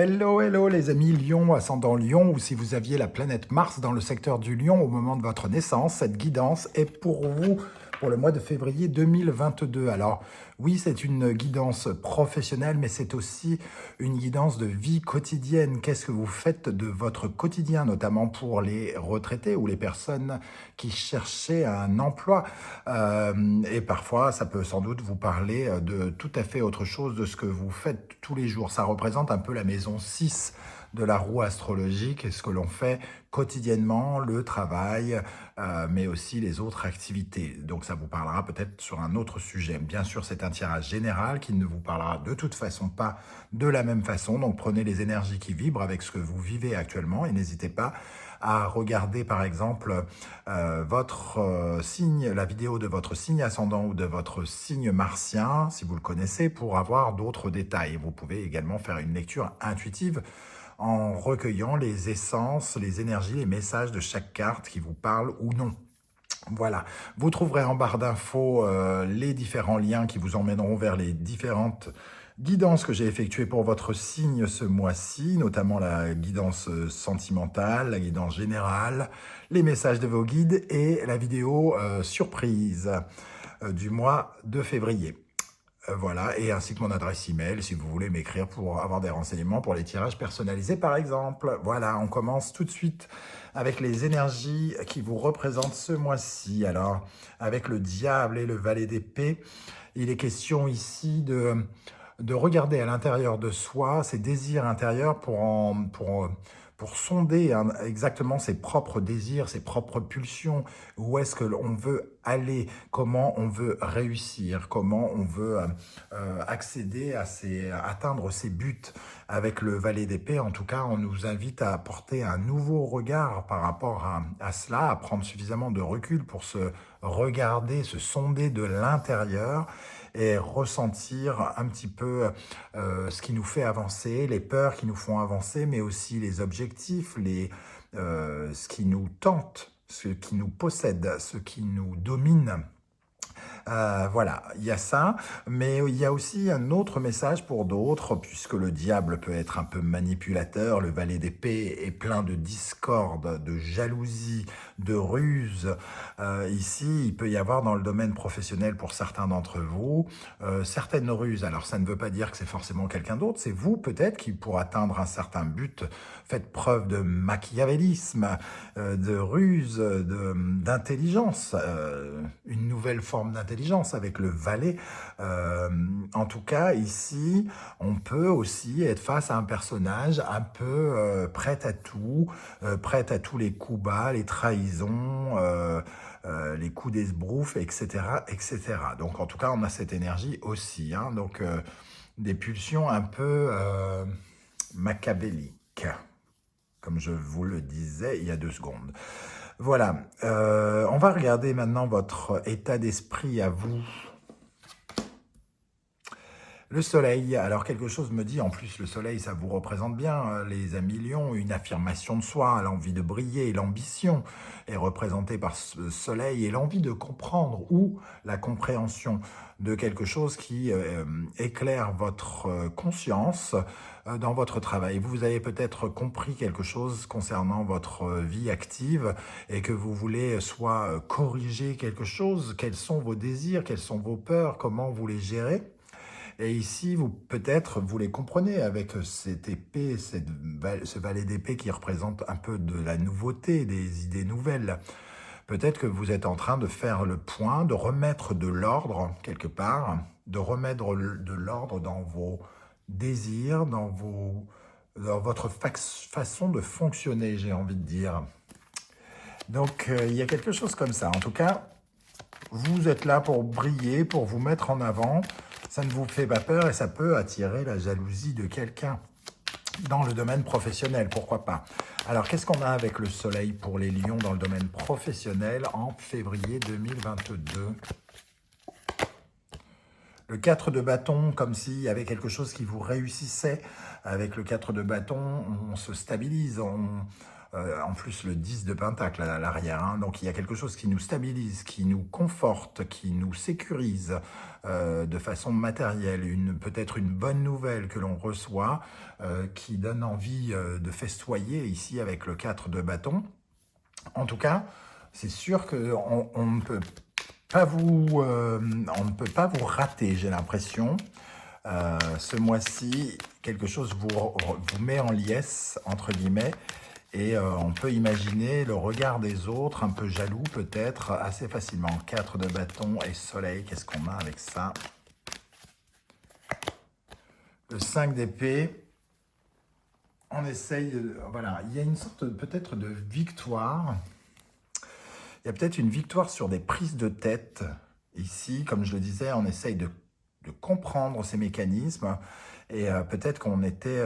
Hello, hello les amis Lion, ascendant Lion, ou si vous aviez la planète Mars dans le secteur du Lion au moment de votre naissance, cette guidance est pour vous pour le mois de février 2022. Alors oui, c'est une guidance professionnelle, mais c'est aussi une guidance de vie quotidienne. Qu'est-ce que vous faites de votre quotidien, notamment pour les retraités ou les personnes qui cherchaient un emploi. Et parfois, ça peut sans doute vous parler de tout à fait autre chose de ce que vous faites tous les jours. Ça représente un peu la maison 6 de la roue astrologique et ce que l'on fait quotidiennement, le travail, mais aussi les autres activités. Donc ça vous parlera peut-être sur un autre sujet. Bien sûr, c'est un tirage général qui ne vous parlera de toute façon pas de la même façon. Donc prenez les énergies qui vibrent avec ce que vous vivez actuellement et n'hésitez pas à regarder par exemple votre signe, la vidéo de votre signe ascendant ou de votre signe martien, si vous le connaissez, pour avoir d'autres détails. Vous pouvez également faire une lecture intuitive en recueillant les essences, les énergies, les messages de chaque carte qui vous parle ou non. Voilà, vous trouverez en barre d'infos les différents liens qui vous emmèneront vers les différentes guidances que j'ai effectuées pour votre signe ce mois-ci, notamment la guidance sentimentale, la guidance générale, les messages de vos guides et la vidéo surprise du mois de février. Voilà, et ainsi que mon adresse email si vous voulez m'écrire pour avoir des renseignements pour les tirages personnalisés par exemple. Voilà, on commence tout de suite avec les énergies qui vous représentent ce mois-ci. Alors, avec le diable et le valet d'épée, il est question ici de regarder à l'intérieur de soi ses désirs intérieurs pour sonder exactement ses propres désirs, ses propres pulsions, où est-ce que l'on veut aller, comment on veut réussir, comment on veut accéder à atteindre ses buts. Avec le valet d'épée, en tout cas, on nous invite à porter un nouveau regard par rapport à cela, à prendre suffisamment de recul pour se regarder, se sonder de l'intérieur et ressentir un petit peu ce qui nous fait avancer, les peurs qui nous font avancer, mais aussi les objectifs, ce qui nous tente, ce qui nous possède, ce qui nous domine. Voilà, il y a ça, mais il y a aussi un autre message pour d'autres, puisque le diable peut être un peu manipulateur, le valet d'épée est plein de discorde, de jalousie, de ruse. Ici, il peut y avoir dans le domaine professionnel pour certains d'entre vous, certaines ruses. Alors ça ne veut pas dire que c'est forcément quelqu'un d'autre, c'est vous peut-être qui, pour atteindre un certain but, faites preuve de machiavélisme, de ruse, d'intelligence, une nouvelle forme d'intelligence avec le valet. En tout cas, ici, on peut aussi être face à un personnage un peu prêt à tout, prêt à tous les coups bas, les trahisons, les coups d'esbrouf, etc., etc. Donc, en tout cas, on a cette énergie aussi. Hein, donc, des pulsions un peu machiavéliques, comme je vous le disais il y a 2 secondes. Voilà, on va regarder maintenant votre état d'esprit à vous. Le soleil, alors quelque chose me dit, en plus le soleil ça vous représente bien, les amis Lions, une affirmation de soi, l'envie de briller, l'ambition est représentée par ce soleil et l'envie de comprendre ou la compréhension de quelque chose qui éclaire votre conscience dans votre travail. Vous avez peut-être compris quelque chose concernant votre vie active et que vous voulez soit corriger quelque chose, quels sont vos désirs, quelles sont vos peurs, comment vous les gérez. Et ici, peut-être, vous les comprenez avec cette épée, ce valet d'épée qui représente un peu de la nouveauté, des idées nouvelles. Peut-être que vous êtes en train de faire le point, de remettre de l'ordre quelque part, de remettre de l'ordre dans vos désirs, dans votre façon de fonctionner, j'ai envie de dire. Donc, il y a quelque chose comme ça. En tout cas, vous êtes là pour briller, pour vous mettre en avant. Ça ne vous fait pas peur et ça peut attirer la jalousie de quelqu'un dans le domaine professionnel, pourquoi pas. Alors, qu'est-ce qu'on a avec le soleil pour les lions dans le domaine professionnel en février 2022 ? Le 4 de bâton, comme s'il y avait quelque chose qui vous réussissait. Avec le 4 de bâton, on se stabilise, En plus, le 10 de Pentacle à l'arrière, hein. Donc, il y a quelque chose qui nous stabilise, qui nous conforte, qui nous sécurise de façon matérielle. Peut-être une bonne nouvelle que l'on reçoit, qui donne envie de festoyer ici avec le 4 de bâton. En tout cas, c'est sûr qu'on ne peut pas on ne peut pas vous rater, j'ai l'impression. Ce mois-ci, quelque chose vous met en liesse, entre guillemets, et on peut imaginer le regard des autres, un peu jaloux peut-être, assez facilement. 4 de bâton et soleil, qu'est-ce qu'on a avec ça? Le 5 d'épée, on essaye, voilà, il y a une sorte peut-être de victoire. Il y a peut-être une victoire sur des prises de tête. Ici, comme je le disais, on essaye de comprendre ces mécanismes et peut-être qu'on était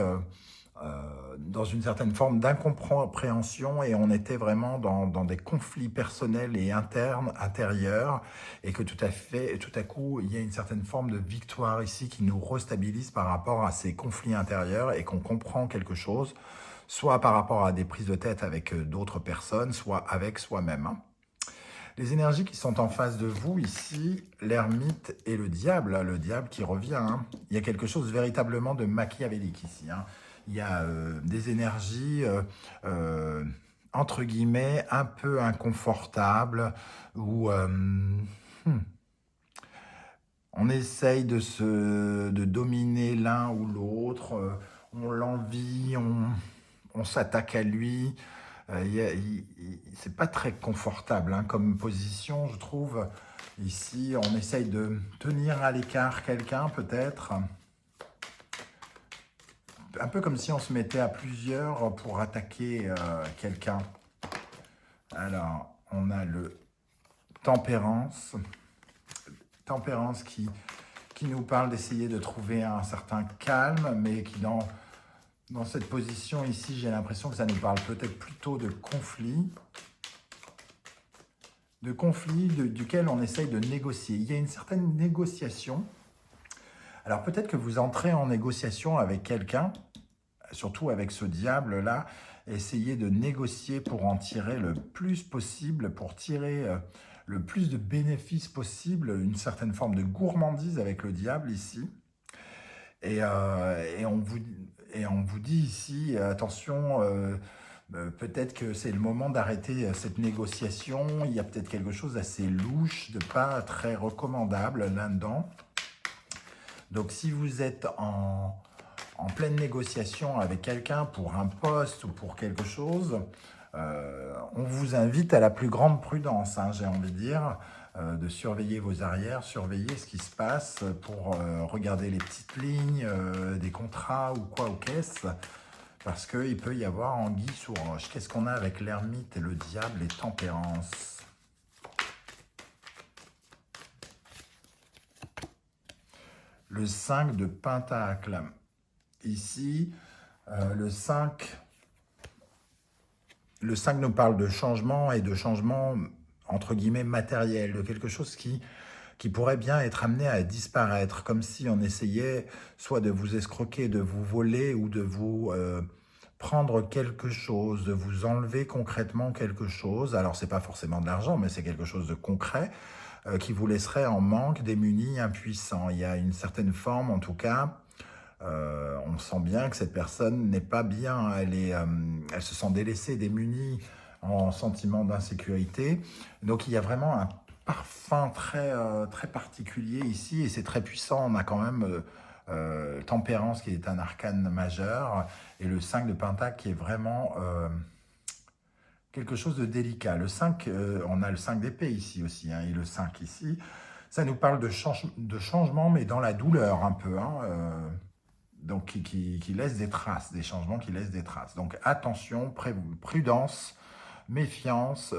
dans une certaine forme d'incompréhension et on était vraiment dans des conflits personnels et internes, intérieurs, et que tout à coup, il y a une certaine forme de victoire ici qui nous restabilise par rapport à ces conflits intérieurs et qu'on comprend quelque chose, soit par rapport à des prises de tête avec d'autres personnes, soit avec soi-même, hein. Les énergies qui sont en face de vous ici, l'ermite et le diable qui revient, hein. Il y a quelque chose véritablement de machiavélique ici, hein. Il y a des énergies, entre guillemets, un peu inconfortables, où on essaye de dominer l'un ou l'autre, on l'envie, on s'attaque à lui. C'est pas très confortable, hein, comme position, je trouve. Ici, on essaye de tenir à l'écart quelqu'un, peut-être. Un peu comme si on se mettait à plusieurs pour attaquer quelqu'un. Alors, on a le tempérance. Tempérance qui nous parle d'essayer de trouver un certain calme, mais qui dans cette position ici, j'ai l'impression que ça nous parle peut-être plutôt de conflit. Duquel on essaye de négocier. Il y a une certaine négociation. Alors peut-être que vous entrez en négociation avec quelqu'un, surtout avec ce diable-là, essayez de négocier pour en tirer le plus possible, pour tirer le plus de bénéfices possible, une certaine forme de gourmandise avec le diable ici. Et on vous dit ici, attention, peut-être que c'est le moment d'arrêter cette négociation. Il y a peut-être quelque chose d'assez louche, de pas très recommandable là-dedans. Donc si vous êtes en pleine négociation avec quelqu'un pour un poste ou pour quelque chose, on vous invite à la plus grande prudence, hein, j'ai envie de dire, de surveiller vos arrières, surveiller ce qui se passe pour regarder les petites lignes des contrats ou quoi ou qu'est-ce, parce qu'il peut y avoir anguille sous roche. Qu'est-ce qu'on a avec l'ermite et le diable et tempérance? Le 5 de Pentacle. Ici, le 5 nous parle de changement et de changement, entre guillemets, matériel, de quelque chose qui pourrait bien être amené à disparaître, comme si on essayait soit de vous escroquer, de vous voler ou de vous prendre quelque chose, de vous enlever concrètement quelque chose. Alors, c'est pas forcément de l'argent, mais c'est quelque chose de concret qui vous laisserait en manque, démuni, impuissant. Il y a une certaine forme, en tout cas, on sent bien que cette personne n'est pas bien, elle se sent délaissée, démunie, en sentiment d'insécurité. Donc il y a vraiment un parfum très particulier ici, et c'est très puissant. On a quand même Tempérance qui est un arcane majeur, et le 5 de Pentacle qui est vraiment quelque chose de délicat. Le 5, on a le 5 d'épée ici aussi, hein, et le 5 ici, ça nous parle de changement, mais dans la douleur un peu, hein, donc qui laisse des traces, des changements qui laissent des traces. Donc attention, prudence, méfiance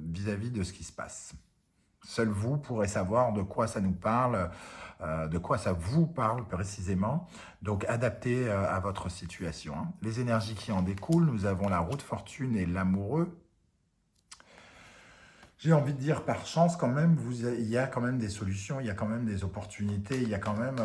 vis-à-vis de ce qui se passe. Seul vous pourrez savoir de quoi ça nous parle, de quoi ça vous parle précisément. Donc adaptez à votre situation, hein. Les énergies qui en découlent, nous avons la roue de fortune et l'amoureux. J'ai envie de dire par chance quand même, il y a quand même des solutions, il y a quand même des opportunités, il y a quand même...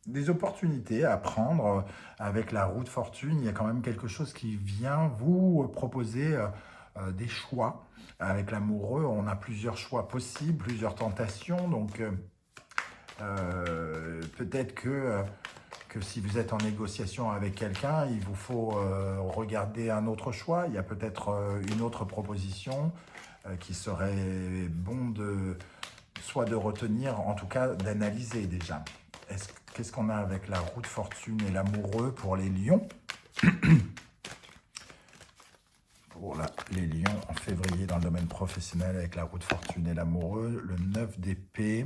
des opportunités à prendre avec la roue de fortune. Il y a quand même quelque chose qui vient vous proposer des choix. Avec l'amoureux, on a plusieurs choix possibles, plusieurs tentations. Donc, peut-être que si vous êtes en négociation avec quelqu'un, il vous faut regarder un autre choix. Il y a peut-être une autre proposition qui serait bon soit de retenir, en tout cas d'analyser déjà. Qu'est-ce qu'on a avec la roue de fortune et l'amoureux pour les lions? Pour les lions en février dans le domaine professionnel avec la roue de fortune et l'amoureux, le 9 d'épée.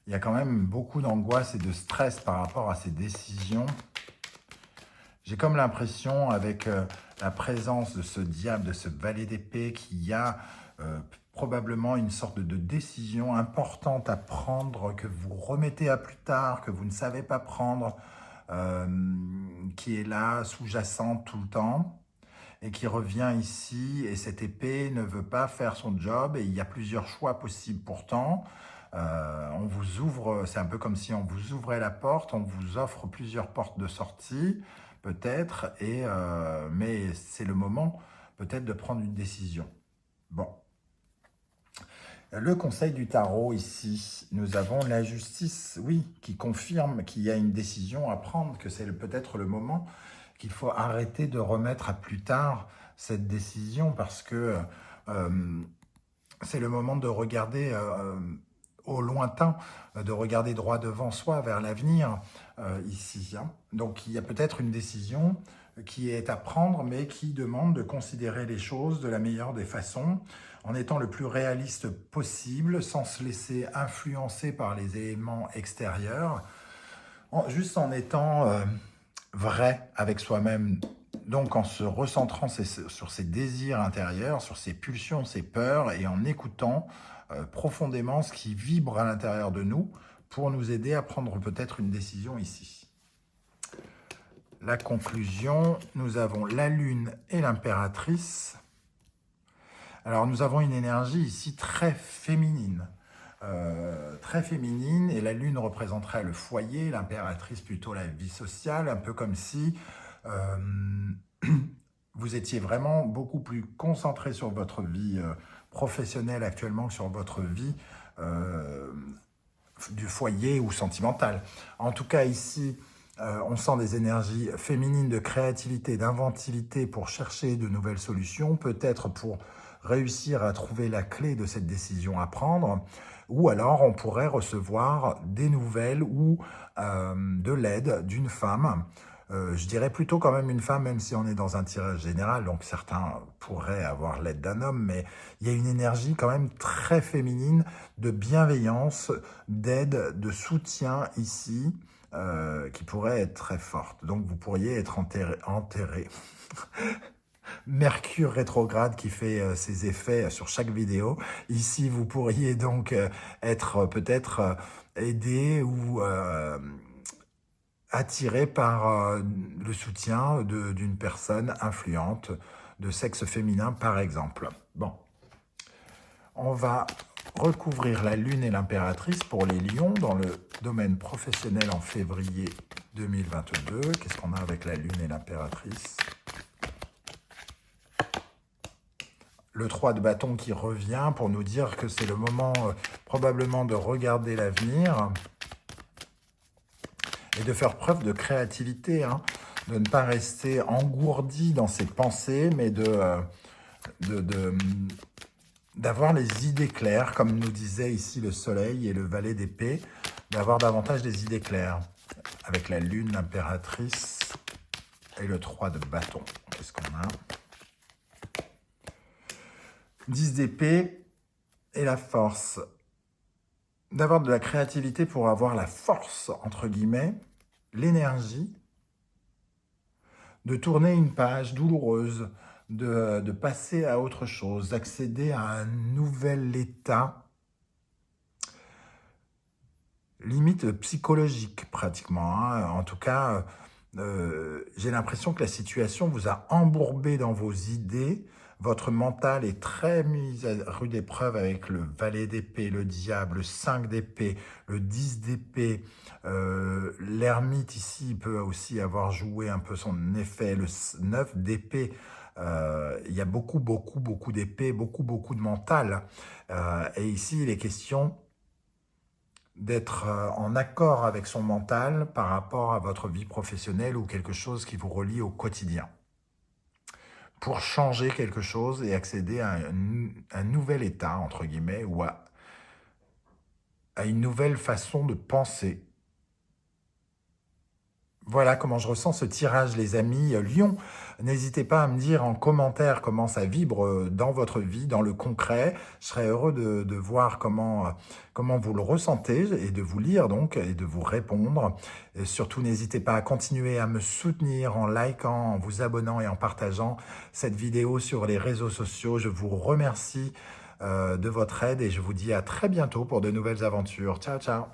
Il y a quand même beaucoup d'angoisse et de stress par rapport à ces décisions. J'ai comme l'impression, avec la présence de ce diable, de ce valet d'épée, qu'il y a probablement une sorte de décision importante à prendre, que vous remettez à plus tard, que vous ne savez pas prendre, qui est là, sous-jacente tout le temps, et qui revient ici, et cette épée ne veut pas faire son job, et il y a plusieurs choix possibles pourtant. On vous ouvre, c'est un peu comme si on vous ouvrait la porte, on vous offre plusieurs portes de sortie, peut-être, mais c'est le moment peut-être de prendre une décision. Bon. Le conseil du tarot ici, nous avons la justice, oui, qui confirme qu'il y a une décision à prendre, que c'est peut-être le moment qu'il faut arrêter de remettre à plus tard cette décision parce que c'est le moment de regarder au lointain, de regarder droit devant soi, vers l'avenir, ici. Hein. Donc il y a peut-être une décision qui est à prendre, mais qui demande de considérer les choses de la meilleure des façons, en étant le plus réaliste possible, sans se laisser influencer par les éléments extérieurs, juste en étant vrai avec soi-même, donc en se recentrant sur ses désirs intérieurs, sur ses pulsions, ses peurs, et en écoutant profondément ce qui vibre à l'intérieur de nous pour nous aider à prendre peut-être une décision ici. La conclusion, nous avons la Lune et l'Impératrice. Alors nous avons une énergie ici très féminine, et la Lune représenterait le foyer, l'Impératrice plutôt la vie sociale, un peu comme si vous étiez vraiment beaucoup plus concentré sur votre vie professionnelle actuellement que sur votre vie du foyer ou sentimentale. En tout cas ici, on sent des énergies féminines de créativité, d'inventivité pour chercher de nouvelles solutions, peut-être pour réussir à trouver la clé de cette décision à prendre, ou alors on pourrait recevoir des nouvelles ou de l'aide d'une femme. Je dirais plutôt quand même une femme, même si on est dans un tirage général, donc certains pourraient avoir l'aide d'un homme, mais il y a une énergie quand même très féminine de bienveillance, d'aide, de soutien ici, qui pourrait être très forte. Donc vous pourriez être enterré. Mercure rétrograde qui fait ses effets sur chaque vidéo. Ici, vous pourriez donc être peut-être aidé ou attiré par le soutien d'une personne influente de sexe féminin, par exemple. Bon, on va recouvrir la Lune et l'Impératrice pour les lions dans le domaine professionnel en février 2022. Qu'est-ce qu'on a avec la Lune et l'Impératrice ? Le 3 de bâton qui revient pour nous dire que c'est le moment probablement de regarder l'avenir et de faire preuve de créativité, hein, de ne pas rester engourdi dans ses pensées, mais d'avoir les idées claires, comme nous disait ici le soleil et le valet d'épée, d'avoir davantage des idées claires, avec la Lune, l'Impératrice et le 3 de bâton. Qu'est-ce qu'on a ? 10 d'épée et la force. D'avoir de la créativité pour avoir la force, entre guillemets, l'énergie, de tourner une page douloureuse, de passer à autre chose, d'accéder à un nouvel état, limite psychologique pratiquement. Hein. En tout cas, j'ai l'impression que la situation vous a embourbé dans vos idées, Votre mental est très mis à rude épreuve avec le valet d'épée, le diable, le 5 d'épée, le 10 d'épée. L'ermite ici peut aussi avoir joué un peu son effet, le 9 d'épée. Il y a beaucoup d'épées, beaucoup de mental. Et ici, il est question d'être en accord avec son mental par rapport à votre vie professionnelle ou quelque chose qui vous relie au quotidien. Pour changer quelque chose et accéder à un nouvel état, entre guillemets, ou à une nouvelle façon de penser. Voilà comment je ressens ce tirage, les amis. Lion, n'hésitez pas à me dire en commentaire comment ça vibre dans votre vie, dans le concret. Je serais heureux de voir comment vous le ressentez et de vous lire donc et de vous répondre. Et surtout, n'hésitez pas à continuer à me soutenir en likant, en vous abonnant et en partageant cette vidéo sur les réseaux sociaux. Je vous remercie de votre aide et je vous dis à très bientôt pour de nouvelles aventures. Ciao, ciao!